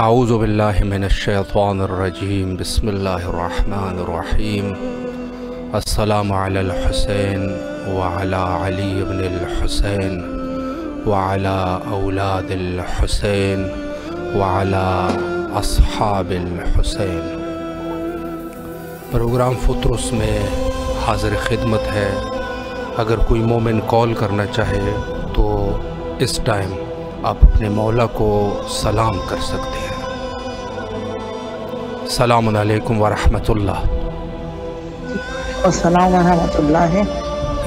اعوذ باللہ من الشیطان الرجیم بسم اللہ الرحمن الرحیم السلام علی الحسین وعلی علی بن الحسین وعلی اولاد الحسین وعلی اصحاب الحسین۔ پروگرام فطرس میں حاضر خدمت ہے۔ اگر کوئی مومن کال کرنا چاہے تو اس ٹائم آپ اپنے مولا کو سلام کر سکتے ہیں۔ السلام علیکم ورحمۃ اللہ۔ السلام ورحمۃ اللہ۔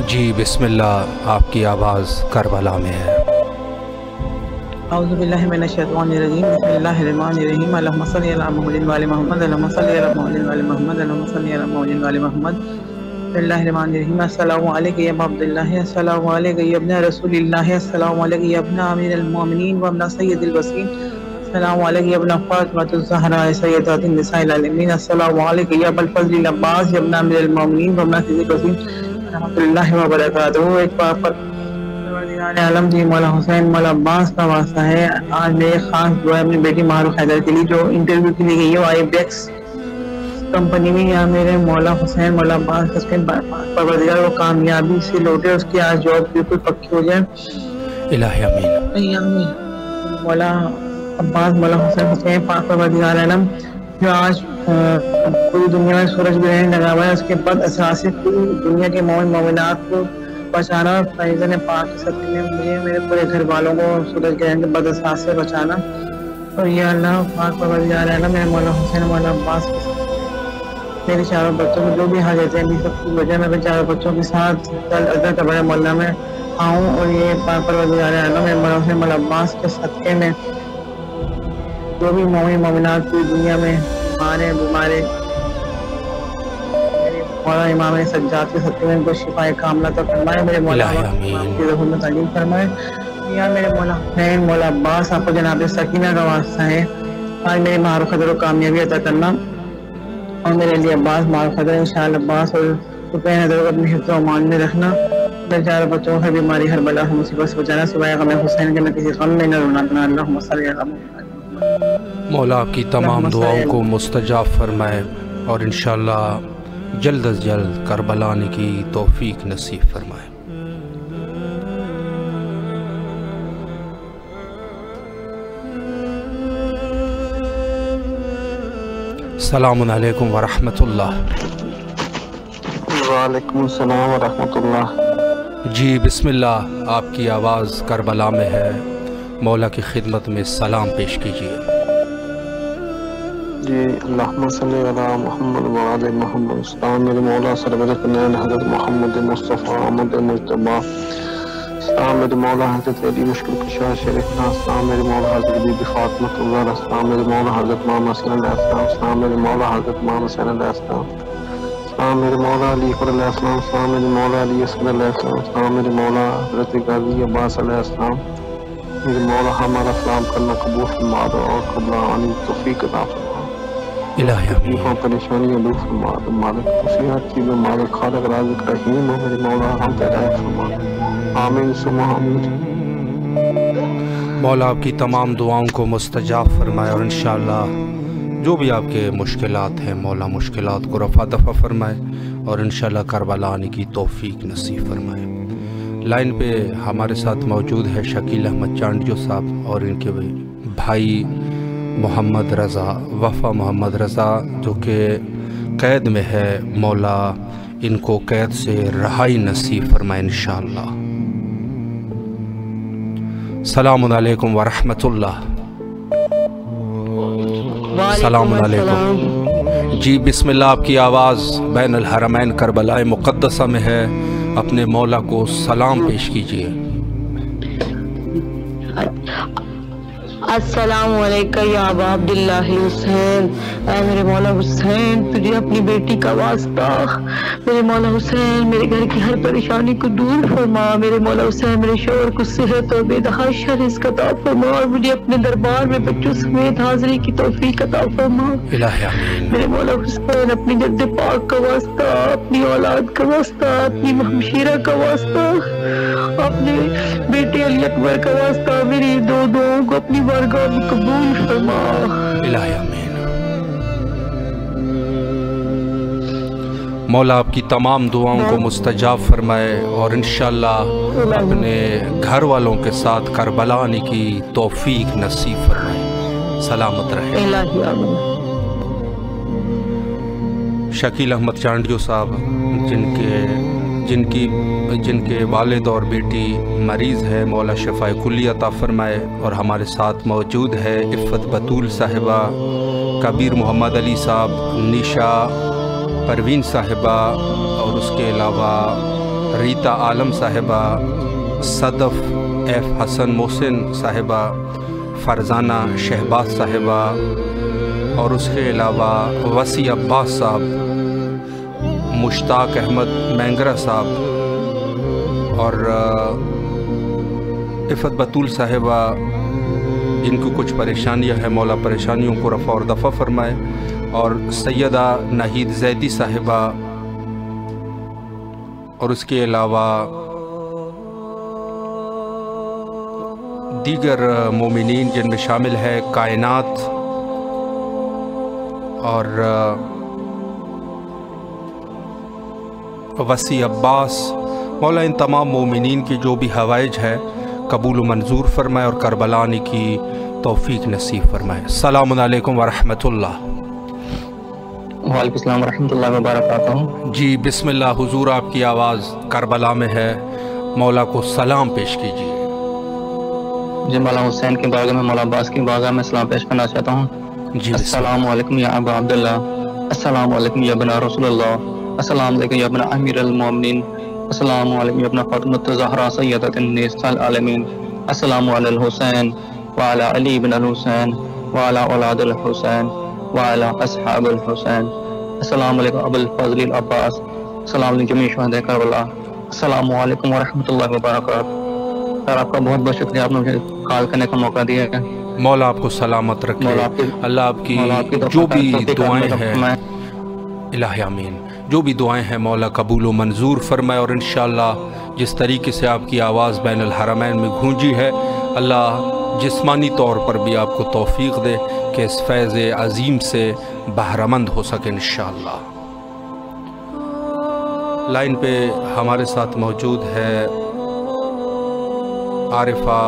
جی بسم اللہ، آپ کی آواز کربلا میں ہے۔ اعوذ باللہ من الشیطان الرجیم، بسم اللہ الرحمن الرحیم، اللہم صلی علی محمد وعلی محمد، اللہم صلی علی محمد وعلی محمد، اللہم صلی علی محمد وعلی محمد۔ بسم اللہ الرحمن الرحیم، السلام علیکم یا ابا عبداللہ، السلام علیکم یا ابن رسول اللہ، السلام علیکم یا ابن امیر المومنین و ابن سید الوسیم، السلام علیکم یا ابن فاطمۃ الزہراء سیدات النساء العالمین، السلام علیکم یا ابا الفضل العباس یا ابن امیر المومنین و ابن سید الوسیم رحمۃ اللہ وبرکاتہ۔ ایک بار پر عالم جی مولا حسین مولا عباس کا واسطہ ہے۔ آج میرے خاص دعا ہے اپنی بیٹی معروف حیدر کے لیے جو انٹرویو کے لیے گئی ہے آئی بیکس کمپنی میں، یا میرے مولا حسین مولا عباس اس کے پروردگار کو کامیابی سے لوٹے، اس کی آج جاب بالکل پکی ہو جائے، الہی آمین۔ مولا عباس مولا حسین پاک پروردگار عالم جو آج پوری دنیا میں سورج گرہن لگا ہوا ہے، اس کے بعد اثرات سے پوری دنیا کے مومنات کو بچانا، اور فیضان پاک کے صدقے میں مجھے میرے پورے گھر والوں کو سورج گرہن کے بد اثرات سے بچانا، اور یا اللہ پاک پروردگار عالم میرے مولا حسین مولا عباس کے ساتھ میرے چاروں بچوں کو جو بھی حاجتیں ہیں سب کی وجہ میں چاروں بچوں کے ساتھ اللہ کا بڑے مولا میں آؤں، اور یہ پاک پروردگار عالم میرے مولا حسین مولا عباس کے صدقے میں جو بھی مومنات پوری دنیا میں مارے بیمارے مولا امام سجاد کے صدقے میں ان کو شفا کاملہ عطا فرمائے، میرے مولا کی روح میں تعلیم فرمائے۔ یا میرے مولا حسین مولا عباس آپ کو جناب سکینہ کا واسطہ ہے، آج میرے معروف قدر و کامیابی عطا کرنا، اور میرے لیے عباس معروف قدر انشاءاللہ عباس اور حسین حیدر کو اپنے حفظ و امان میں رکھنا، میرے چاروں بچوں کو ہر بیماری ہر بلا ہر مصیبت سے بچانا، سوائے غم حسین کے میں کسی غم میں نہ رونا کرنا۔ اللہم صلی علی محمد۔ مولا آپ کی تمام دعاؤں کو مستجاب فرمائے، اور انشاءاللہ جلد از جلد کربلا آنے کی توفیق نصیب فرمائے۔ السلام علیکم ورحمۃ اللہ۔ وعلیکم السلام ورحمۃ اللہ۔ جی بسم اللہ، آپ کی آواز کربلا میں ہے، مولا کی خدمت میں سلام پیش کیجیے۔ جی اللہم صلی علی محمد وعلی محمد۔ السلام میرے مولا سرور کنین حضرت محمد مصطفیٰ احمد مجتبیٰ، السلام میرے مولا حضرت علی مشکل کشا شریفنا، السلام میرے مولا حضرت بی بی فاطمۃ اللہ، السلام میرے مولا حضرت امام حسین علیہ السلام، السلام میرے مولا حضرت امام حسین علیہ السلام، السلام میرے مولا علی اکبر علیہ السلام، السلام میرے مولا علی اصغر علیہ السلام، السلام میرے مولا حضرت غازی عباس علیہ السلام۔ میرے مولا ہمارا سلام کرنا قبول فرما دو، اور قبلہ آنے کی توفیق عطا فرما، تکلیفوں پریشانیاں دور فرما دو، مالک خوشی ہر چیز میں مالک خالق رازق رحیم ہو، میرے مولا ہم پہ رحم فرما دو، آمین ثم آمین۔ مولا آپ کی تمام دعاؤں کو مستجاب فرمائے، اور انشاءاللہ جو بھی آپ کے مشکلات ہیں مولا مشکلات کو رفع دفع فرمائے، اور انشاءاللہ کربلا آنے کی توفیق نصیب فرمائے۔ لائن پہ ہمارے ساتھ موجود ہے شکیل احمد چانڈیو صاحب، اور ان کے بھائی محمد رضا، وفا محمد رضا، جو کہ قید میں ہے، مولا ان کو قید سے رہائی نصیب فرمائے انشاءاللہ۔ السلام علیکم ورحمۃ اللہ۔ السلام علیکم۔ جی بسم اللہ، آپ کی آواز بین الحرمین کربلا مقدسہ میں ہے، اپنے مولا کو سلام پیش کیجیے۔ السلام علیکم یا ابا عبداللہ حسین، اے میرے مولا حسین تجھے اپنی بیٹی کا واسطہ، میرے مولا حسین میرے گھر کی ہر پریشانی کو دور فرما، میرے مولا حسین میرے شوہر کو صحت اور بے تحاشا رزق عطا فرما، اور مجھے اپنے دربار میں بچوں سمیت حاضری کی توفیق عطا فرما۔ الہی آمین۔ میرے مولا حسین اپنی جد پاک کا واسطہ، اپنی اولاد کا واسطہ، اپنی ہمشیرہ کا واسطہ، اپنے بیٹے بیٹے علی اکبر کا واسطہ میری دو دعاؤں کو اپنی بارگاہ میں قبول فرما۔ الہی آمین۔ مولا آپ کی تمام دعاؤں کو مستجاب فرمائے اور انشاءاللہ اپنے گھر والوں کے ساتھ کربلا آنے کی توفیق نصیب فرمائے۔ سلامت رہے۔ الہی آمین۔ شکیل احمد چانڈیو صاحب جن کے والد اور بیٹی مریض ہے، مولا شفاء کلی عطا فرمائے، اور ہمارے ساتھ موجود ہے عفت بطول صاحبہ، کبیر محمد علی صاحب، نیشا پروین صاحبہ، اور اس کے علاوہ ریتا عالم صاحبہ، صدف ایف حسن محسن صاحبہ، فرزانہ شہباز صاحبہ، اور اس کے علاوہ وسیع عباس صاحب، مشتاق احمد مینگرہ صاحب، اور عفت بطول صاحبہ جن کو کچھ پریشانیاں ہیں، مولا پریشانیوں کو رفع اور دفع فرمائے، اور سیدہ نہید زیدی صاحبہ، اور اس کے علاوہ دیگر مومنین جن میں شامل ہے کائنات اور وسیع عباس، مولا ان تمام مومنین کی جو بھی حوائج ہے قبول و منظور فرمائے اور کربلا آنے کی توفیق نصیب فرمائے۔ السلام علیکم ورحمۃ اللہ۔ وعلیکم السلام ورحمۃ اللہ وبرکاتہ۔ جی بسم اللہ، حضور آپ کی آواز کربلا میں ہے، مولا کو سلام پیش کیجیے۔ جی مولا حسین کی بارگاہ میں، مولا عباس کی بارگاہ میں سلام پیش کرنا چاہتا ہوں۔ جی السلام علیکم یا ابا عبداللہ، السلام علیکم یا بنا رسول اللہ، السلام علیکم یا بنا امیر المومنین، السلام علیکم یا بنا فاطمۃ الزہرا سیدۃ النساء العالمین، السلام علی الحسین وعلی علی بن الحسین وعلی اولاد الحسین وعلی اصحاب الحسین، السلام علیکم ابو الفضل العباس، السلام علیکم جمیع شہداء کربلا، السلام علیکم ورحمۃ اللہ وبرکاتہ۔ سر آپ کا بہت بہت شکریہ، آپ نے مجھے کال کرنے کا موقع دیا ہے۔ مولا آپ کو سلامت رکھے، اللہ آپ کی جو بھی دعائیں ہیں، الہی آمین، جو بھی دعائیں ہیں مولا قبول و منظور فرمائے، اور انشاءاللہ جس طریقے سے آپ کی آواز بین الحرمین میں گونجی ہے، اللہ جسمانی طور پر بھی آپ کو توفیق دے کہ اس فیض عظیم سے بہرمند ہو سکے انشاءاللہ۔ لائن پہ ہمارے ساتھ موجود ہے عارفہ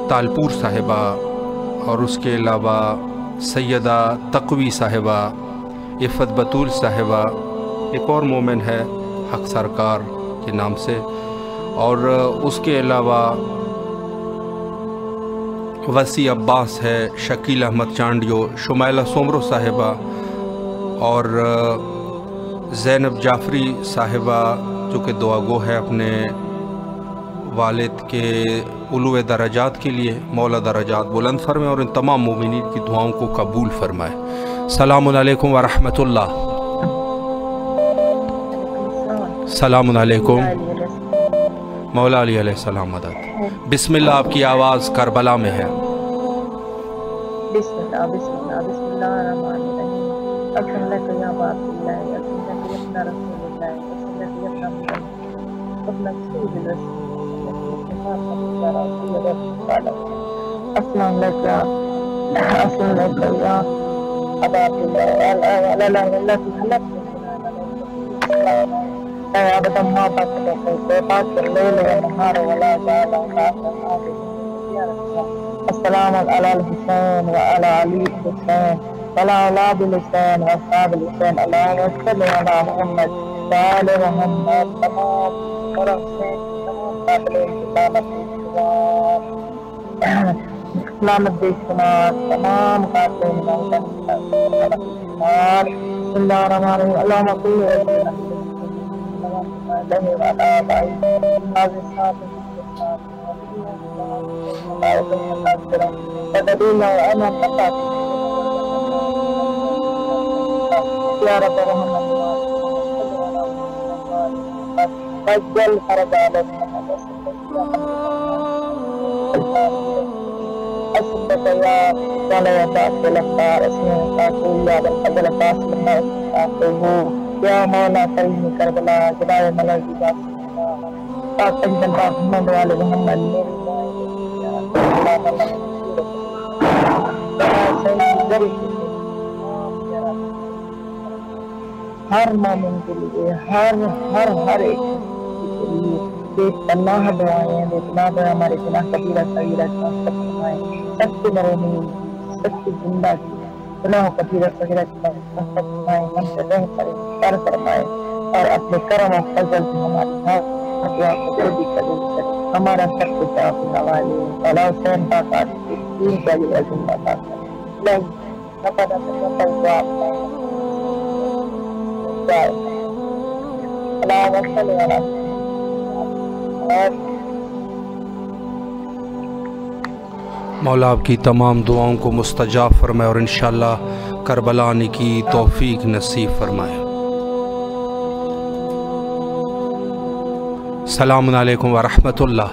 تالپور صاحبہ، اور اس کے علاوہ سیدہ تقوی صاحبہ، عفت بطول صاحبہ، ایک اور مومن ہے حق سرکار کے نام سے، اور اس کے علاوہ وسیع عباس ہے، شکیل احمد چانڈیو، شمیلہ سومرو صاحبہ، اور زینب جعفری صاحبہ جو کہ دعا گو ہے اپنے والد کے علو درجات کے لیے، مولا درجات بلند فرمائے اور ان تمام مومنین کی دعاؤں کو قبول فرمائے۔ السلام علیکم ورحمۃ اللہ۔ السلام علیکم، مولا علی علیہ السلام مدد۔ بسم اللہ، آپ کی آواز کربلا میں ہے۔ بسم اللہ بسم اللہ بسم اللہ الرحمن الرحیم، الحمدللہ یا باب اللہ، الحمدللہ یا رسول اللہ، الحمدللہ یا محمد، الحمدللہ یا السلام علیکم، السلام علیکم یا ابا عبداللہ، لا لا لا لا يا أبدا ما بقيت الليل والنهار ولا زال السلام على الحسين وعلى علي الحسين وعلى أولاد الحسين وأصحاب الحسين، اللهم صل على محمد وآل محمد، تمام حسين تمام قاتلين سلامت شمار، تمام قاتلين بسم الله الرحمن الرحيم، اللهم صل على له وعلى آبائه هذه الصلاة وتدينا وأنا فقط يا رب رحمة فجل فرج علينا أسبك يا ولا يتأكل الأخبار اسمه أقول يا بالقدر فاصل ما أقوله يا مولا كريم كربلاء جلال ملائكة پاک اجدن پاک محمد والے محمد ہر مومن کے لیے ہر ایک کے لیے بے پناہ دعائیں بے پناہ دعائیں ہمارے گناہ کبیرہ صغیرہ سب فرمائیں سب سے مرحوم سب سے زندہ کی گناہ کبیرہ صغیرہ سب فرمائیں ہم سے رحم کریں کر فرمائیں اور اپنے کرم و فضل سے ہماری دعا کو قبول قبول کریں ہمارا سب کچھ آپ کے حوالے مولا حسین پاک کے دین کا لیے زندہ پاک کریں ربنا تقبل دعا اللهم صل على مولا آپ کی تمام دعاؤں کو مستجاب فرمائے اور انشاءاللہ کربلا آنے کی توفیق نصیب فرمائے۔ السلام علیکم ورحمۃ اللہ۔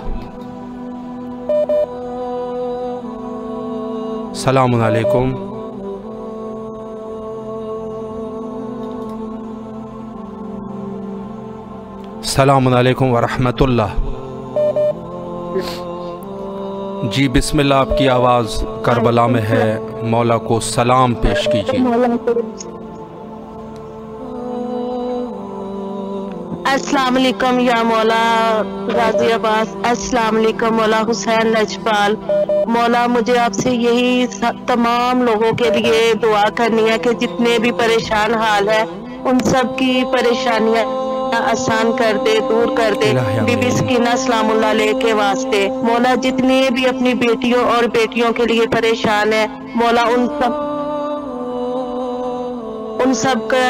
السلام علیکم۔ السلام علیکم ورحمۃ اللہ۔ جی بسم اللہ، آپ کی آواز کربلا میں ہے، مولا کو سلام پیش کیجیے۔ السلام علیکم یا مولا غازی عباس، السلام علیکم مولا حسین لجپال۔ مولا مجھے آپ سے یہی تمام لوگوں کے لیے دعا کرنی ہے کہ جتنے بھی پریشان حال ہے ان سب کی پریشانیاں آسان کر دے، دور کر دے، بی بی سکینہ سلام اللہ علیہ کے واسطے۔ مولا جتنے بھی اپنی بیٹیوں اور بیٹیوں کے لیے پریشان ہیں مولا ان سب کا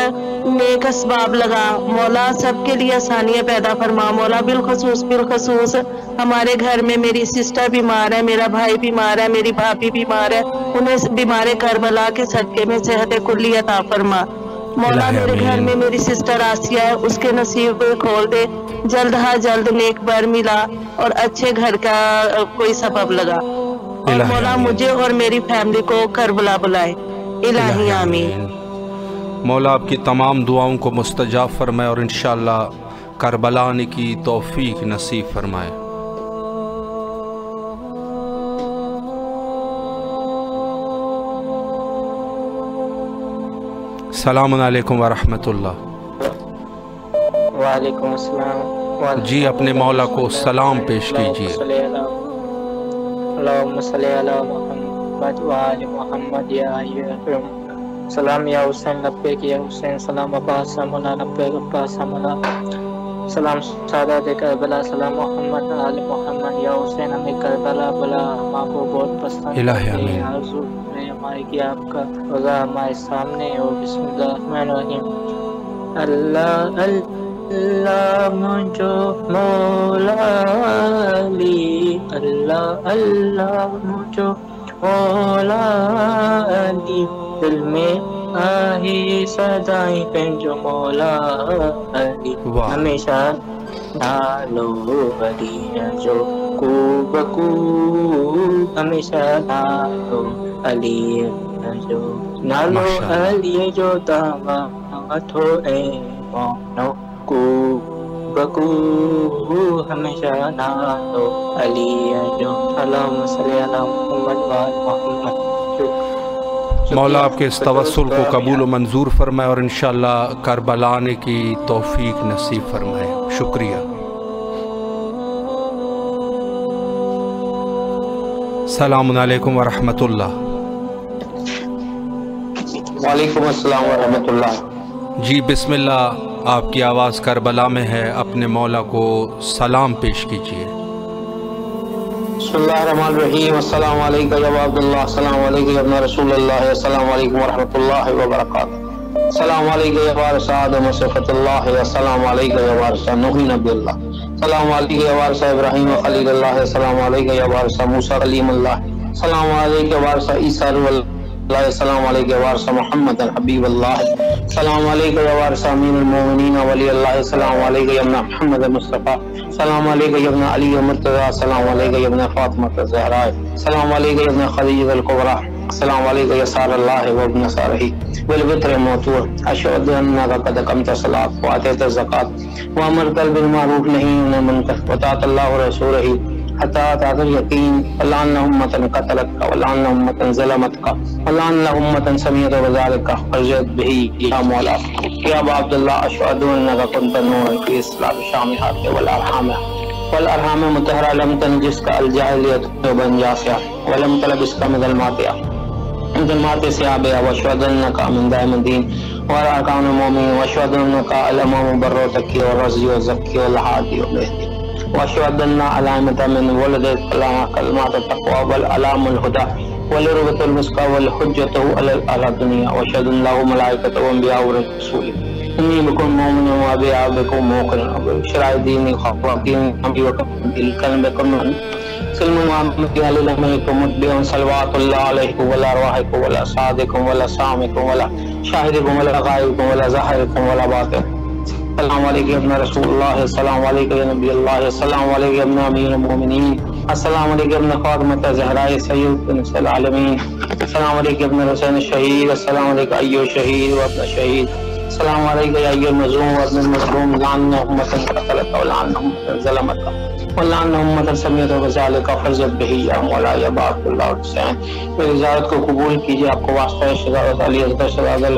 نیک اسباب لگا، مولا سب کے لیے آسانیاں پیدا فرما مولا۔ بالخصوص ہمارے گھر میں میری سسٹر بیمار ہے، میرا بھائی بیمار ہے، میری بھابھی بیمار ہے، انہیں بیمار کربلا کے صدقے میں صحت کلی عطا فرما مولا۔ میرے گھر میں میری سسٹر آسیہ ہے، اس کے نصیب کھول دے، جلد جلد نیک بر ملا اور اچھے گھر کا کوئی سبب لگا، اور مولا مجھے اور میری فیملی کو کربلا بلائے، الہی آمین۔ مولا آپ کی تمام دعاؤں کو مستجاب فرمائے اور انشاءاللہ کربلا آنے کی توفیق نصیب فرمائے۔ السلام علیکم ورحمۃ اللہ۔ وعلیکم السلام۔ جی اپنے مولا کو سلام پیش کیجیے۔ اللہم صلی علی محمد وآل محمد یا اکرم۔ سلام یا حسین لبیک یا حسین، سلام عباس مولا لبیک عباس مولا، سلام سادات کربلا، سلام محمد آل محمد یا حسین ہمیں کربلا بلا ماں کو بہت پسند ہے، حضور میں ہمارے کی آپ کا روزہ ہمارے سامنے ہو۔ بسم اللہ الرحمن الرحیم۔ اللہ اللہ مجھو مولا علی، اللہ اللہ مجھو مولا علی، دل میں آہی صدائیں پنجو مولا علی، ہمیشہ نالو علی جو کو بکو، ہمیشہ نالو علی جو، نالو علی جو دامات ہو اے مونو کو بکو، ہمیشہ نالو علی جو۔ اللہم صلی علی محمد وآل محمد۔ مولا آپ کے اس توسل کو قبول و منظور فرمائے اور انشاءاللہ کربلا آنے کی توفیق نصیب فرمائے۔ شکریہ۔ السلام علیکم ورحمۃ اللہ۔ وعلیکم السلام ورحمۃ اللہ۔ جی بسم اللہ، آپ کی آواز کربلا میں ہے، اپنے مولا کو سلام پیش کیجیے۔ بسم اللہ الرحمن الرحیم۔ السلام علیکم یا عبداللہ، السلام علیکم یا ابن رسول اللہ، السلام علیکم ورحمۃ اللہ وبرکاتہ، السلام علیکم یا وارث آدم صفت اللہ، السلام علیکم یا وارث نوح نبی اللہ، السلام علیکم یا وارث ابراہیم خلیل اللہ، السلام علیکم یا وارث موسیٰ کلیم اللہ، السلام علیکم یا وارث عیسیٰ روح اللہ، السلام علیکم یا وارث محمد حبیب اللہ، السلام علیکم یا وارث امین المومنین ولی اللہ، السلام علیکم یا ابن محمد مصطفیٰ، السلام علیکم یا ابن علی مرتضی، السلام علیکم یا ابن فاطمہ الزہراء، السلام علیکم یا ابن خدیجہ الکبریٰ، السلام علیکم یا سار اللہ و ابن سارہ، بالفطر موتور اشهد انك قد اقمت الصلاة واتيت الزكاة وامرت بالمعروف نهي عن المنكر وطاعت الله ورسوله حتى أتاك اليقين ولعن أمة قتلتك ولعن أمة ظلمتك ولعن أمة سمعت بذلك فرجت به يا مولا يا أبا عبد الله أشهد أنك كنت نورا في إسلام شامها والأرحام مطهرة لم تنجسك الجاهلية ثوبا جافيا ولم تلبسك ظلمات ثيابها وأشهد أنك من دائم الدين وعلى أركان المؤمنين وأشهد أنك الإمام بالروتكي والرزي والزكي والهادي والمهدي وأشهد أن علامة من ولد كلمات التقوى والعلام الهدى والربة المسكى والحجة على الدنيا وأشهد أن له ملائكة وأنبياء ورسوله إني بكم مؤمن وأبيع بكم موقن وبشرع ديني خواقين أبي وكبير كلمكم سلم وعمتي عليكم متبع صلوات الله عليكم ولا أرواحكم ولا صادقكم ولا سامكم ولا شاهدكم ولا غائبكم ولا ظاهركم ولا باطن السلام علیکم یا ابن رسول اللہ، السلام علیکم یا نبی اللہ، السلام علیکم یا ابن امیر المومنین، السلام علیکم یا ابن فاطمہ زہرا سید نساء العالمین، السلام علیکم یا ابن حسین الشہید، السلام علیکم ایو شہید و ابن شہید، السلام علیکم یا ایو المظلوم و ابن المظلوم، لعن امت قتلت ولعن امت ظلمت ولعن امت سمیت وذالک فرزت بہی یا مولا یا باق اللہ حسین، میری زیارت کو قبول کیجئے، آپ کو واسطہ ہے شہزادہ علی اصغر شہزادہ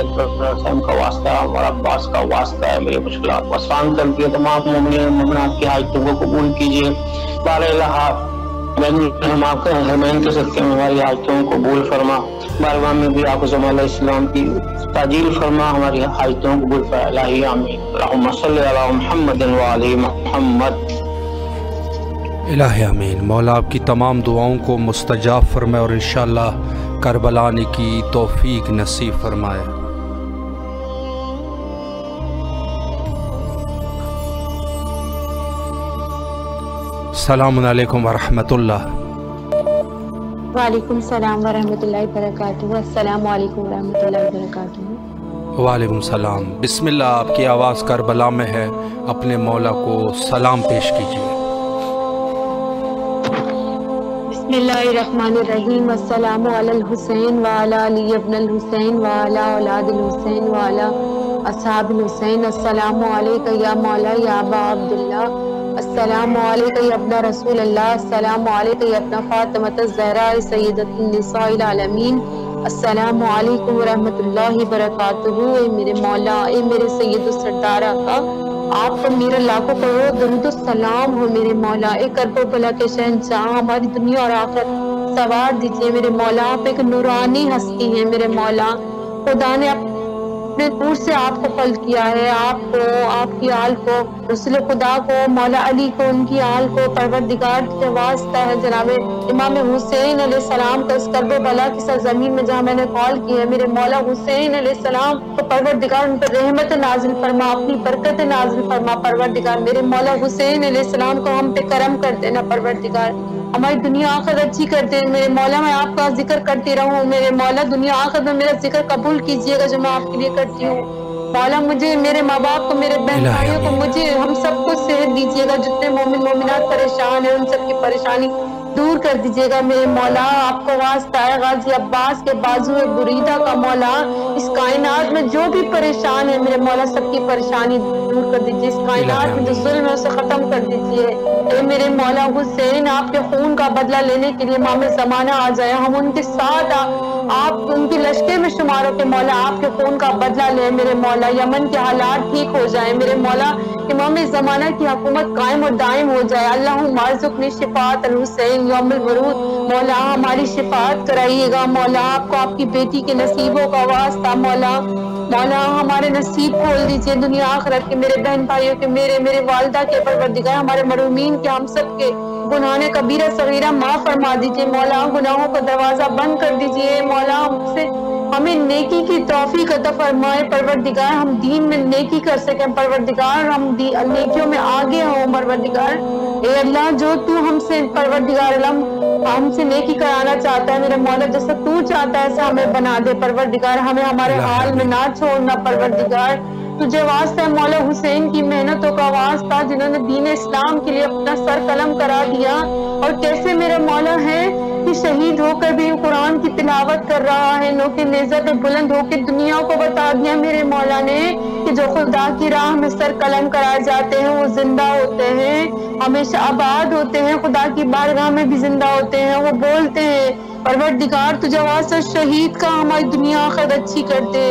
حسین کا واسطہ ہے، اور عباس کا واسطہ ہے، میری مشکلات آسان کر کے تمام مومنین مومنات کی حاجتوں کو قبول کیجئے، بار الہ ہم آپ کے حرمین کے صدقے میں ہماری حاجتوں کو قبول فرما، بارگاہ میں بھی آپ علیہ السلام کی تاجیل فرما، ہماری حاجتوں کو قبول فرما، الہی آمین، اللہم صلی علی محمد وعلی محمد۔ الہ آمین۔ مولا آپ کی تمام دعاؤں کو مستجاب فرمائے اور انشاءاللہ کربلا آنے کی توفیق نصیب فرمائے۔ السلام علیکم ورحمۃ اللہ۔ وعلیکم السلام ورحمۃ اللہ وبرکاتہ۔ السلام علیکم ورحمۃ اللہ وبرکاتہ۔ وعلیکم السلام۔ بسم اللہ، آپ کی آواز کربلا میں ہے، اپنے مولا کو سلام پیش کیجیے۔ بسم اللہ الرحمن الرحیم۔ السلام علی الحسین وعلی علی ابن الحسین وعلی اولاد الحسین وعلی اصحاب الحسین۔ السلام علیکہ یا مولا یا ابا عبداللہ، السلام علیکہ یا ابن رسول اللہ، السلام علیکہ یا ابن فاطمہ الزہرا سیدۃ النساء العالمین، السلام علیکم ورحمۃ اللہ وبرکاتہ۔ اے میرے مولا، اے میرے سید السردار آقا، آپ کو میرا لاکھوں کروڑ درود و سلام ہو میرے مولا۔ اے کرب و بلا کے شہنشاہ، ہماری دنیا اور آخرت سوار دیجئے میرے مولا۔ آپ ایک نورانی ہستی ہیں میرے مولا، خدا نے اپنے نور سے آپ کو خلق کیا ہے، آپ کو، آپ کی آل کو، رسول خدا کو، مولا علی کو، ان کی آل کو پروردگار کے واسطہ ہے جناب امام حسین علیہ السلام کا اس کرب بلا کی سرزمین میں جہاں میں نے کال کی ہے، میرے مولا حسین علیہ السلام کو پروردگار ان پر رحمت نازل فرما، اپنی برکت نازل فرما پروردگار۔ میرے مولا حسین علیہ السلام کو ہم پہ کرم کر دینا پروردگار، ہماری دنیا آخرت اچھی کر دے میرے مولا۔ میں آپ کا ذکر کرتی رہوں میرے مولا، دنیا آخرت میں میرا ذکر قبول کیجیے گا جو میں آپ کے لیے کرتی ہوں مولا۔ مجھے، میرے ماں باپ کو، میرے بہن بھائیوں کو، مجھے، ہم سب کو صحت دیجیے گا، جتنے مومن مومنات پریشان ہیں ان سب کی پریشانی دور کر دیجیے گا میرے مولا۔ آپ کو واسطہ ہے غازی عباس کے بازو بریدہ کا مولا، اس کائنات میں جو بھی پریشان ہے میرے مولا سب کی پریشانی دور کر دیجیے، اس کائنات میں جو ظلم ہے اسے ختم کر دیجیے۔ اے میرے مولا حسین، آپ کے خون کا بدلہ لینے کے لیے امام زمانہ آ جائے، ہم ان کے ساتھ آپ ان کی لشکر میں شماروں کے مولا آپ کے خون کا بدلہ لیں میرے مولا۔ یمن کے حالات ٹھیک ہو جائیں میرے مولا، امام زمانہ کی حکومت قائم اور دائم ہو جائے۔ اللہم ارزقنی شفاعت الحسین یوم الورود، مولا ہماری شفاعت کرائیے گا مولا، آپ کو آپ کی بیٹی کے نصیبوں کا واسطہ مولا۔ مولا ہمارے نصیب کھول دیجئے دنیا آخرت کے، میرے بہن بھائیوں کے، میرے والدہ کے پروردگار، ہمارے مرحومین کے، ہم سب کے گناہ کبیرہ صغیرہ معاف فرما دیجئے مولا، گناہوں کا دروازہ بند کر دیجئے مولا، ہمیں نیکی کی توفیق عطا فرمائے پروردگار، ہم دین میں نیکی کر سکیں پروردگار، ہم نیکیوں میں آگے ہوں پروردگار۔ اے اللہ، جو تو ہم سے پروردگار علم ہم سے نیکی کرانا چاہتا ہے میرے مولا، جیسا تو چاہتا ہے ایسا ہمیں بنا دے پروردگار، ہمیں ہمارے حال میں نہ چھوڑنا پروردگار۔ تجھے واسطہ ہے مولا حسین کی محنتوں کا واسطہ، جنہوں نے دین اسلام کے لیے اپنا سر قلم کرا دیا، اور کیسے میرے مولا ہے کہ شہید ہو کر بھی قرآن کی تلاوت کر رہا ہے، نو کے نیزہ پہ بلند ہو کے دنیا کو بتا دیا میرے مولا نے کہ جو خدا کی راہ میں سر قلم کرائے جاتے ہیں وہ زندہ ہوتے ہیں، ہمیشہ آباد ہوتے ہیں، خدا کی بارگاہ میں بھی زندہ ہوتے ہیں۔ وہ بولتے ہیں پروردگار تجھے واسطہ شہید کا ہماری دنیا آخرت اچھی کر دے،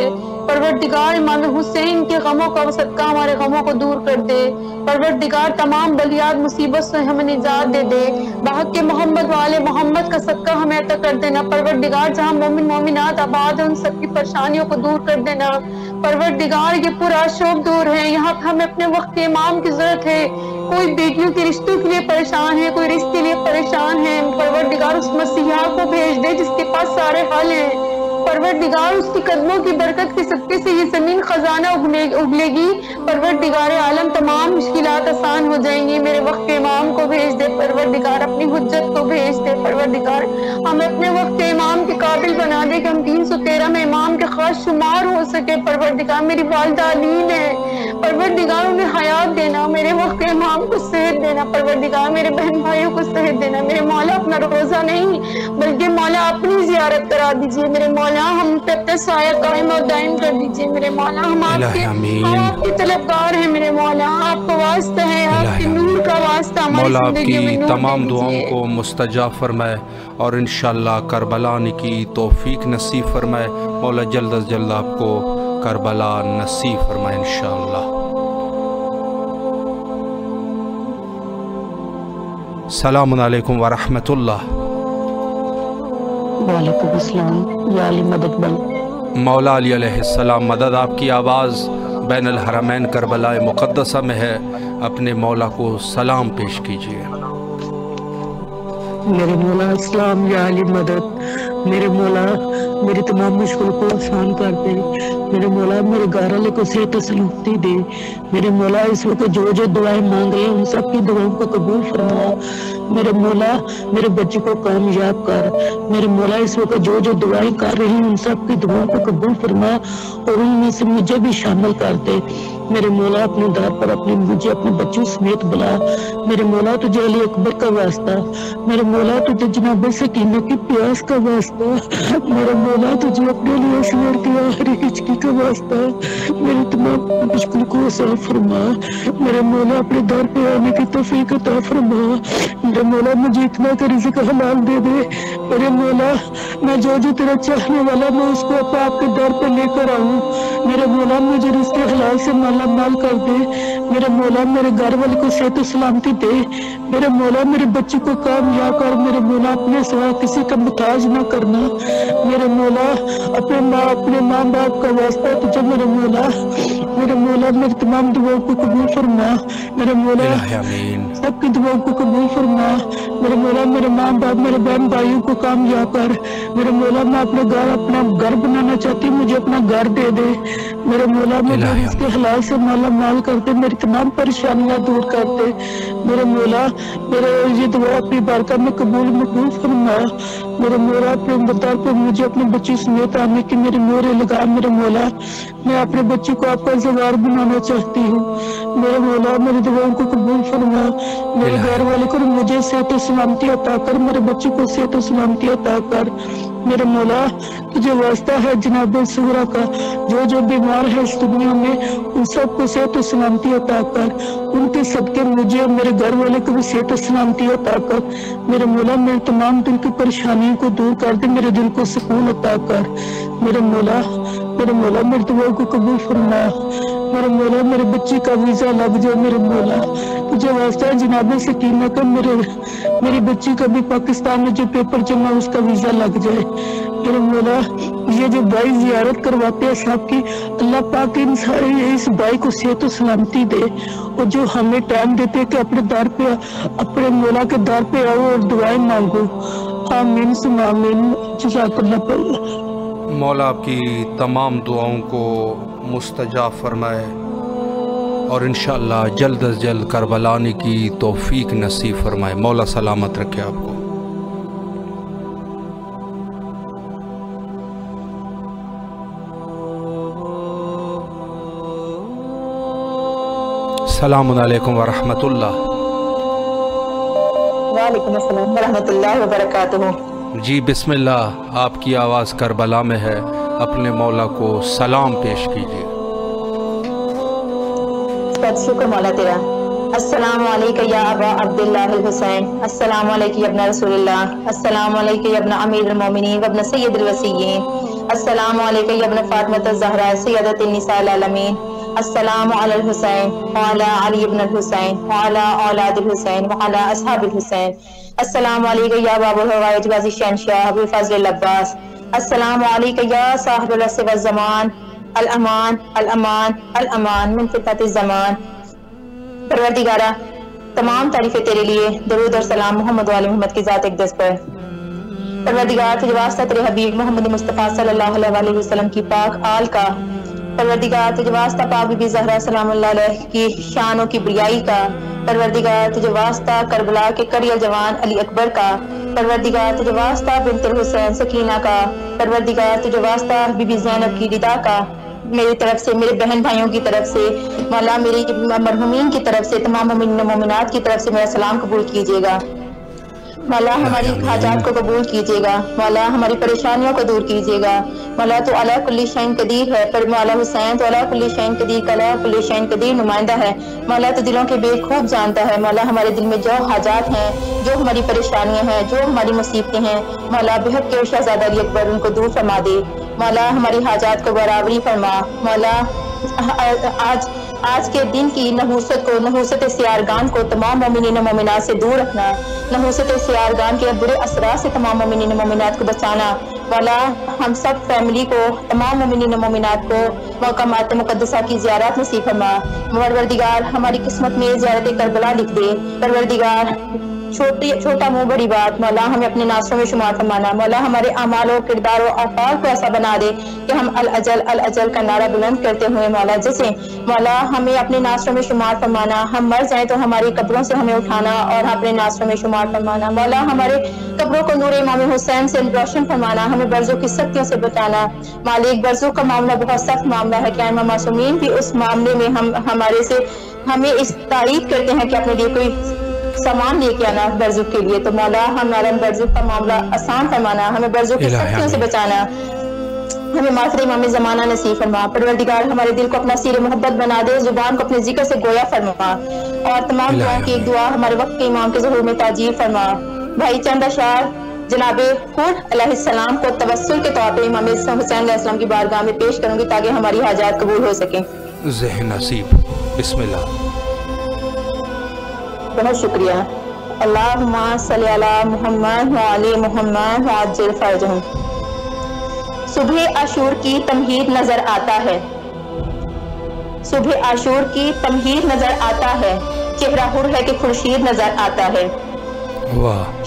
پروردگار امام حسین کے غموں کا صدقہ ہمارے غموں کو دور کر دے، پروردگار تمام بلیات مصیبت سے ہمیں نجات دے دے، بحق کے محمد والے محمد کا صدقہ ہمیں عطا کر دینا، پروردگار جہاں مومن مومنات آباد ہیں ان سب کی پریشانیوں کو دور کر دینا، پروردگار یہ پورا شوق دور ہے، یہاں پہ ہمیں اپنے وقت کے امام کی ضرورت ہے، کوئی بیٹیوں کے رشتوں کے لیے پریشان ہے، کوئی رشتے کے لیے پریشان ہے، پروردگار اس مسیحا کو بھیج دے جس کے پاس سارے حل ہیں، پروردگار اس کی قدموں کی برکت کے صدقے سے یہ زمین خزانہ اگلے گی، پروردگار عالم تمام مشکلات آسان ہو جائیں گی، میرے وقت کے امام کو بھیج دے پروردگار، اپنی حجت کو بھیج دے پروردگار، ہمیں اپنے وقت کے امام کے قابل بنا دے کہ ہم 313 میں امام کے خاص شمار ہو سکے، پروردگار میری والدہ علیم ہے، پروردگار انہیں حیات دینا، میرے وقت کے امام کو صحت دینا، پروردگار میرے بہن بھائیوں کو صحت دینا، میرے مولا اپنا روزہ نہیں بلکہ مولا اپنی زیارت کرا دیجئے، میرے مولا ہم پہ اپنا سایہ قائم اور دائم کر دیجئے، میرے مولا ہم آپ کے طلبگار ہیں، میرے مولا آپ کو واسطہ ہے، آپ کے نور کا واسطہ ہماری مولا آپ زندگیوں میں کی نور تمام دے دعاؤں دیجئے۔ کو مستجاب فرمائے اور انشاءاللہ کربلا آنے کی توفیق نصیب فرمائے، مولا جلد از جلد آپ کو کربلا نصیب فرمائے انشاءاللہ۔ السلام علیکم ورحمۃ اللہ۔ وعلیکم السلام، یا علی مدد بن۔ مولا علی علیہ السلام مدد، آپ کی آواز بین الحرمین کربلا مقدسہ میں ہے، اپنے مولا کو سلام پیش کیجیے۔ میرے مولا اسلام، یا علی مدد، میرے مولا میری تمام مشکل کو آسان کر دے، میرے مولا میرے گھر والے کو صحت و سلامتی دے، میرے مولا اس وقت جو دعائیں مانگ رہے ہیں ان سب کی دعاؤں کو قبول فرما، میرے مولا میرے بچے کو کامیاب کر، میرے مولا اس وقت جو دعائیں کر رہے ہیں ان سب کی دعاؤں کو قبول فرما اور ان میں سے مجھے بھی شامل کر دے، میرے مولا اپنے در پر مجھے اپنے بچوں سمیت بلا، میرے مولا تجھے علی اکبر کا واسطہ، میرے مولا تجھے جناب سکینہ کی پیاس کا واسطہ، میرے مولا تجھے اپنے لیے شمار کی آخری ہچکی کا واسطہ، میرے تمام مشکل کو آسان فرما، میرے مولا اپنے در پہ آنے کی توفیق عطا فرما، میرے مولا مجھے اتنا کہ رزق حلال دے دے، میرے مولا میں جو تیرا چاہنے والا میں اس کو آپ کے در پہ لے کر آؤں، میرے مولا مجھے رزق حلال سے مالا مال کر دے، میرے مولا میرے گھر والے کو صحت و سلامتی دے، میرے مولا میرے بچے کو کامیاب کر، میرے مولا اپنے سوا کسی کا محتاج نہ کرنا، میرے مولا اپنے ماں باپ کا واسطہ تجھے، میرے مولا میری تمام دعاؤں کو قبول فرما، میرے مولا سب کی دعاؤں کو قبول فرما، میرے مولا میرے ماں باپ میرے بہن بھائیوں کو کامیاب کر، میرے مولا میں اپنا گھر بنانا چاہتی ہوں، مجھے اپنا گھر دے دے، میرے مولا مجھے اس کے حلال سے مالا مال کر دے، میری تمام پریشانیاں دور کر دے، میرے مولا میرے یہ دعا اپنی بارگاہ میں قبول فرما، میرے مولا اپنے مدار پر مجھے اپنے بچے سمیت آنے کی میری مہر لگا، میرے مولا میں اپنے بچے کو آپ کا زوار بنانا چاہتی ہوں، میرے مولا میری دعاؤں کو قبول فرما، میرے گھر والے کو مجھے صحت و سلامتی عطا کر، میرے بچے کو صحت و سلامتی عطا کر، میرے مولا تجھے واسطہ ہے جناب سورہ کا، جو بیمار ہے اس دنیا میں ان سب کو صحت و سلامتی عطا کر، ان کے صدقے مجھے اور میرے گھر والے کو بھی صحت و سلامتی عطا کر، میرے مولا میرے تمام دل کی پریشانیوں کو دور کر دے، میرے دل کو سکون عطا کر، میرے مولا میری دعاؤں کو قبول فرما، میرے مولا میرے بچے کا ویزا لگ جائے، میرے مولا تجھے واسطہ ہے جناب سکینہ کا، میری بچی کا بھی پاکستان میں جو پیپر جمع اس کا ویزا لگ جائے، میرے مولا یہ جو بھائی زیارت کرواتے ہیں سب کی، اللہ پاک ان سارے اس بھائی کو صحت و سلامتی دے، اور جو ہمیں ٹائم دیتے کہ اپنے در پہ اپنے مولا کے در پہ آؤ اور دعائیں مانگو، آمین ثم آمین، جزاک اللہ خیر۔ مولا آپ کی تمام دعاؤں کو مستجاب فرمائے اور انشاءاللہ جلد از جلد کربلا آنے کی توفیق نصیب فرمائے، مولا سلامت رکھے آپ کو۔ السلام علیکم ورحمۃ اللہ۔ وعلیکم السلام ورحمۃ اللہ وبرکاتہ۔ جی بسم اللہ، آپ کی آواز کربلا میں ہے، اپنے مولا کو سلام پیش کیجیے۔ شکر مولا تیرا۔ السلام علیکم یا ابا عبداللہ الحسین، السلام علیکم یا ابن رسول اللہ، السلام علیکم یا ابن امیر المومنین و ابن سید الوصیین، السلام علیکم یا ابن فاطمہ الزہرا سیدۃ النساء العالمین، السلام علی الحسین وعلی علی ابن الحسین وعلی اولاد الحسین وعلی اصحاب الحسین، السلام علیکم یا باب الحوائج غازی شہنشاہ ابو الفضل العباس، السلام علیکم یا صاحب العصر والزمان، الامان الامان الامان من فتنۃ الزمان۔ پروردگارہ تمام تعریفیں تیرے لیے، درود اور سلام محمد و آل محمد کی ذات اقدس پر۔ پروردگار تجھے واسطہ تیرے حبیب محمد مصطفیٰ صلی اللہ علیہ وسلم کی پاک آل کا، پروردگار تجھے واسطہ پاک بی بی زہرا سلام اللہ علیہ کی شانوں کی بریائی کا، پروردگار تجھے واسطہ کربلا کے کڑیل جوان علی اکبر کا، پروردگار تجھے واسطہ بنت الحسین سکینہ کا، پروردگار تجھے واسطہ بی بی زینب کی ردا کا، میری طرف سے، میرے بہن بھائیوں کی طرف سے، مولا میری مرحومین کی طرف سے، تمام مومنین و مومنات کی طرف سے میرا سلام قبول کیجیے گا۔ مولا ہماری حاجات کو قبول کیجیے گا، مولا ہماری پریشانیوں کو دور کیجیے گا، مولا تو علی کل شیء قدیر ہے، پر مولا حسین تو علی کل شیء قدیر کا علی کل شیء قدیر نمائندہ ہے، مولا تو دلوں کے بے خوب جانتا ہے، مولا ہمارے دل میں جو حاجات ہیں، جو ہماری پریشانیاں ہیں، جو ہماری مصیبتیں ہیں، مولا بحق کے شہزادہ علی اکبر ان کو دور فرما دے، مولا ہماری حاجات کو برابری فرما، مولا آج کے دن کی نحوست کو، نحوست سیارگان کو تمام مومنین و مومنات سے دور رکھنا، نحوست سیارگان کے برے اثرات سے تمام مومنین و مومنات کو بچانا، مولا ہم سب فیملی کو، تمام مومنین و مومنات کو مقامات مقدسہ کی زیارت نصیب فرما، پروردگار ہماری قسمت میں زیارت کربلا لکھ دے، پروردگار چھوٹا منہ بڑی بات، مولا ہمیں اپنے ناصروں میں شمار فرمانا، مولا ہمارے اعمال و کردار و افعال کو ایسا بنا دے کہ ہم الاجل الاجل کا نعرہ بلند کرتے ہوئے مولا جیسے، مولا ہمیں اپنے ناصروں میں شمار فرمانا، ہم مر جائیں تو ہماری قبروں سے ہمیں اٹھانا اور اپنے ناصروں میں شمار فرمانا، مولا ہمارے قبروں کو نور امام حسین سے روشن فرمانا، ہمیں برزوں کی سختیوں سے بچانا، مالک برزوں کا معاملہ بہت سخت معاملہ ہے، کیا امام معصومین بھی اس معاملے میں ہمارے سے ہمیں اس تائید کرتے ہیں کہ اپنے لیے کوئی سامان لے کے آنا برزخ کے لیے، تو مولا ہمارا برزخ کا معاملہ آسان فرمانا، ہمیں برزخ کی سختیوں سے بچانا، ہمیں معافر امام زمانہ نصیب فرما، پروردگار ہمارے دل کو اپنا سیر محبت بنا دے، زبان کو اپنے ذکر سے گویا فرما، اور تمام دعاؤں کی ایک دعا ہمارے وقت کے امام کے ظہور میں تاجیل فرما۔ بھائی چند اشعار جناب خود علیہ السلام کو توسل کے طور پہ امام حسین علیہ السلام کی بارگاہ میں پیش کروں گی تاکہ ہماری حاجات قبول ہو سکیں۔ ذہن نصیب، بسم اللہ۔ بہت شکریہ۔ اللہم صلی علی محمد وعلی محمد وعجل فرجہم۔ صبح عاشور کی تمہید نظر آتا ہے، صبح عاشور کی تمہید نظر آتا ہے، چہرہ حر ہے کہ خورشید نظر آتا ہے،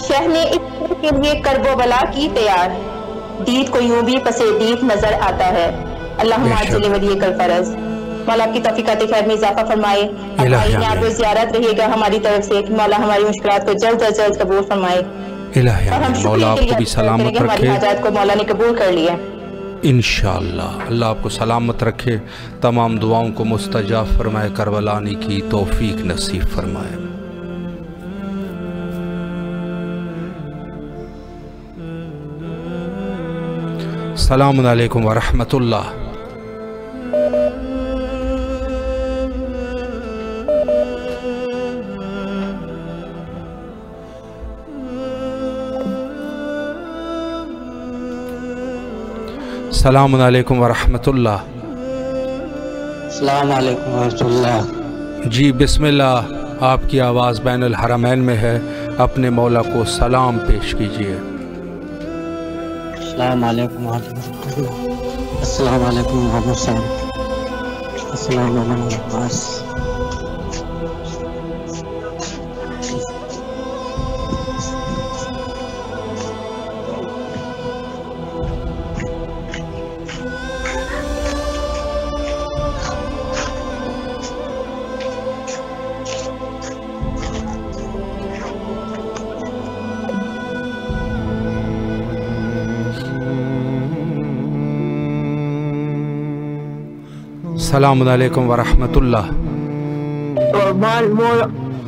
شہ نے اس کے لیے کرب و بلا کی تیار، دید کو یوں بھی پسے دید نظر آتا ہے۔ اللہم عجل ولی کل فرض۔ مولا آپ کی توفیقات خیر میں اضافہ فرمائے، آپ کو زیارت رہیے گا ہماری طرف سے، مولا ہماری مشکلات کو جلد از جلد قبول فرمائے، اور ہم مولا آپ کو بھی سلامت رکھے، ہماری حاجات کو مولا نے قبول کر لیا انشاءاللہ۔ اللہ آپ کو سلامت رکھے، تمام دعاؤں کو مستجاب فرمائے، کربلا آنے کی توفیق نصیب فرمائے۔ السلام علیکم ورحمۃ اللہ۔ السلام علیکم ورحمۃ اللہ۔ السلام علیکم ورحمۃ اللہ۔ جی بسم اللہ، آپ کی آواز بین الحرمین میں ہے، اپنے مولا کو سلام پیش کیجیے۔ السلام علیکم ورحمۃ اللہ۔ السلام علیکم ورحمۃ اللہ۔ السلام علیکم۔ السلام علیکم ورحمۃ اللہ۔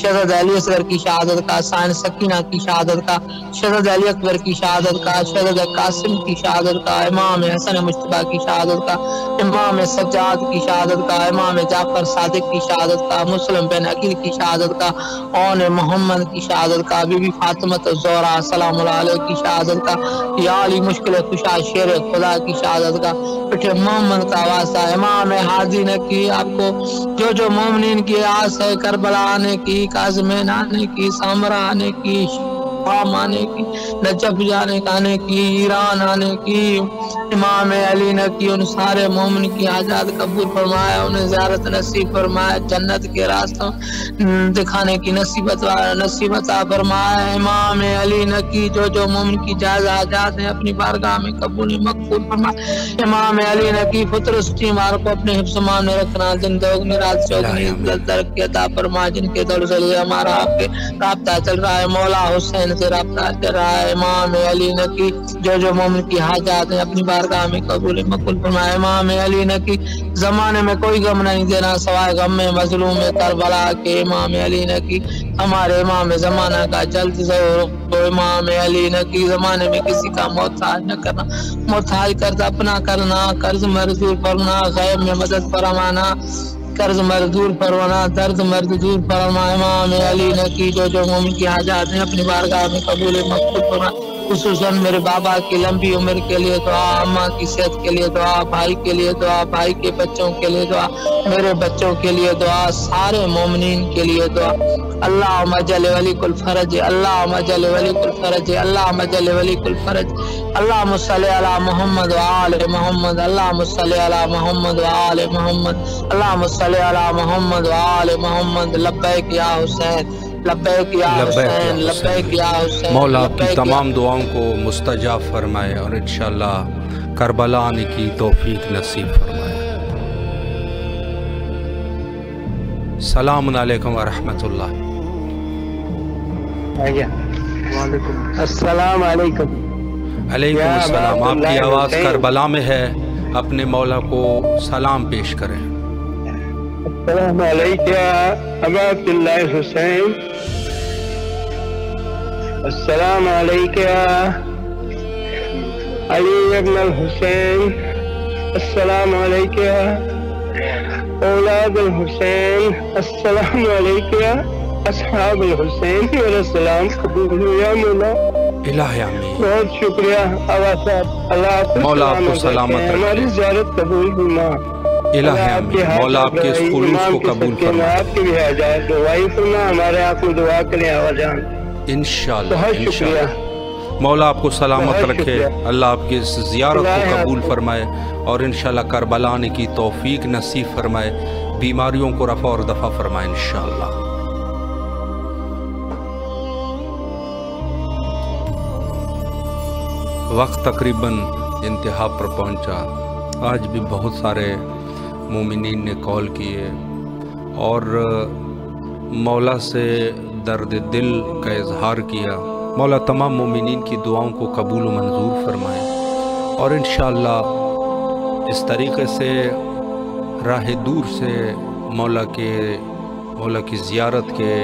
شہزادہ علی اصغر کی شہادت کا، سائن سکینہ کی شہادت کا، شہزادہ علی اکبر کی شہادت کا، شہزادہ قاسم کی شہادت کا، امام حسن مجتبیٰ کی شہادت کا، امام سجاد کی شہادت کا، امام جعفر صادق کی شہادت کا، مسلم بن عقیل کی شہادت کا، اون محمد کی شہادت کا، بی بی فاطمہ الزہرا سلام اللہ علیہ کی شہادت کا، یا علی مشکل کشا شیر خدا کی شہادت کا، پٹھے محمد کا واسطہ، امام ہادی نے کی آپ کو جو مومنین کی آس ہے، کربلا آنے کی، کاظمین آنے کی، سامرا آنے کی، شام آنے کی، نجف جانے آنے کی، ایران آنے کی، امام علی نے کی، ان سارے مومن کی حاجات قبول فرمایا، انہیں زیارت نصیب فرمایا، جنت کے راستوں دکھانے کی نصیب عطا فرمایا، امام علی نے کی جو مومن کی جائز حاجات ہیں اپنی بارگاہ میں قبول مقبول فرمایا، امام علی نے کی فطر سٹی مار کو اپنے حفظ مان میں رکھنا، دن دوگنی رات چوگنی عزت درک کے عطا فرما، جن کے دور سے ہمارا آپ کے رابطہ چل رہا ہے، مولا حسین سے رابطہ چل رہا ہے، امام علی نے کی جو مومن کی حاجات ہیں اپنی بارگاہ میں قبول مقبول فرمایا، امام علی نے کی زمانے میں کوئی غم نہیں دینا سوائے غم میں مظلوم کربلا کے، امام علی نے کی ہمارے امام زمانہ کا جلد ظہور، امام علی نے کی زمانے میں کسی کا محتاج نہ کرنا، محتاج قرض اپنا کرنا، قرض مردور فرمانا، غیب میں مدد فرمانا، قرض مردور فرمانا، درد مردور فرمانا، امام علی نے کی جو مومن کی حاجات ہیں اپنی بارگاہ میں قبول مقبول فرمانا، خصوصاً میرے بابا کی لمبی عمر کے لیے دعا، اماں کی صحت کے لیے دعا، بھائی کے لیے دعا، بھائی کے بچوں کے لیے دعا، میرے بچوں کے لیے دعا، سارے مومنین کے لیے دعا، اللہم اجل ولی کل فرج، اللہم اجل ولی کل فرج، اللہم اجل ولی کل فرج، اللہم صلی علی محمد وآل محمد، اللہم صلی علی محمد وآل محمد، اللہم صلی علی محمد وآل محمد، لبیک یا حسین، لبیک یا حسین، لبیک یا حسین، مولا آپ کی تمام دعاؤں کو مستجاب فرمائے اور انشاءاللہ کربلا آنے کی توفیق نصیب فرمائے۔ السلام علیکم ورحمۃ اللہ۔ السلام علیکم۔ علیکم السلام۔ آپ کی آواز کربلا میں ہے، اپنے مولا کو سلام پیش کریں۔ السلام علیکم ابا عبداللہ حسین، السلام علیکم علی ابن الحسین، السلام علیکم اولاد الحسین، السلام علیکم اصحاب الحسین والسلام قبول یا مولا۔ الہ آمین۔ بہت شکریہ آبا صاحب، اللہ آپ کو مولا آپ کو سلامت رکھے، ہماری زیارت قبول فرما، الہ آمین۔ مولا آپ کے اس خلوص کو قبول فرما، آپ کی بھی حاجات دعائی فرما، ہمارے آپ کو دعا کریں آبا جان، انشاءاللہ بہت شکریہ۔ انشاءاللہ۔ مولا آپ کو سلامت رکھے، اللہ آپ کی اس زیارت کو قبول فرمائے اور انشاءاللہ کربلا آنے کی توفیق نصیب فرمائے، بیماریوں کو رفع اور دفع فرمائے انشاءاللہ۔ وقت تقریباً انتہا پر پہنچا۔ آج بھی بہت سارے مومنین نے کال کیے اور مولا سے درد دل کا اظہار کیا۔ مولا تمام مومنین کی دعاؤں کو قبول و منظور فرمائے اور انشاءاللہ اس طریقے سے راہ دور سے مولا کی زیارت کے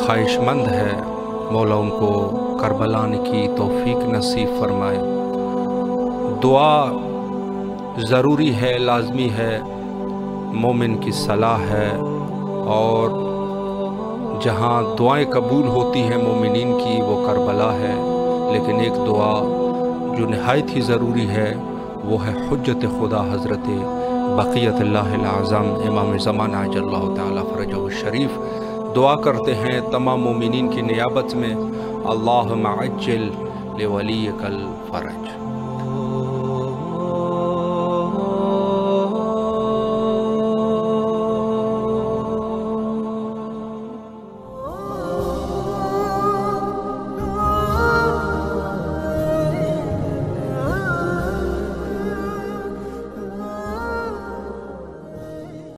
خواہش مند ہے، مولا ان کو کربلا آنے کی توفیق نصیب فرمائے۔ دعا ضروری ہے، لازمی ہے، مومن کی صلاح ہے، اور جہاں دعائیں قبول ہوتی ہیں مومنین کی وہ کربلا ہے، لیکن ایک دعا جو نہایت ہی ضروری ہے وہ ہے حجت خدا حضرت بقیت اللہ العظم امام زمانہ عجل اللہ تعالیٰ فرجہ الشریف دعا کرتے ہیں تمام مومنین کی نیابت میں، اللہم عجل لولیک الفرج۔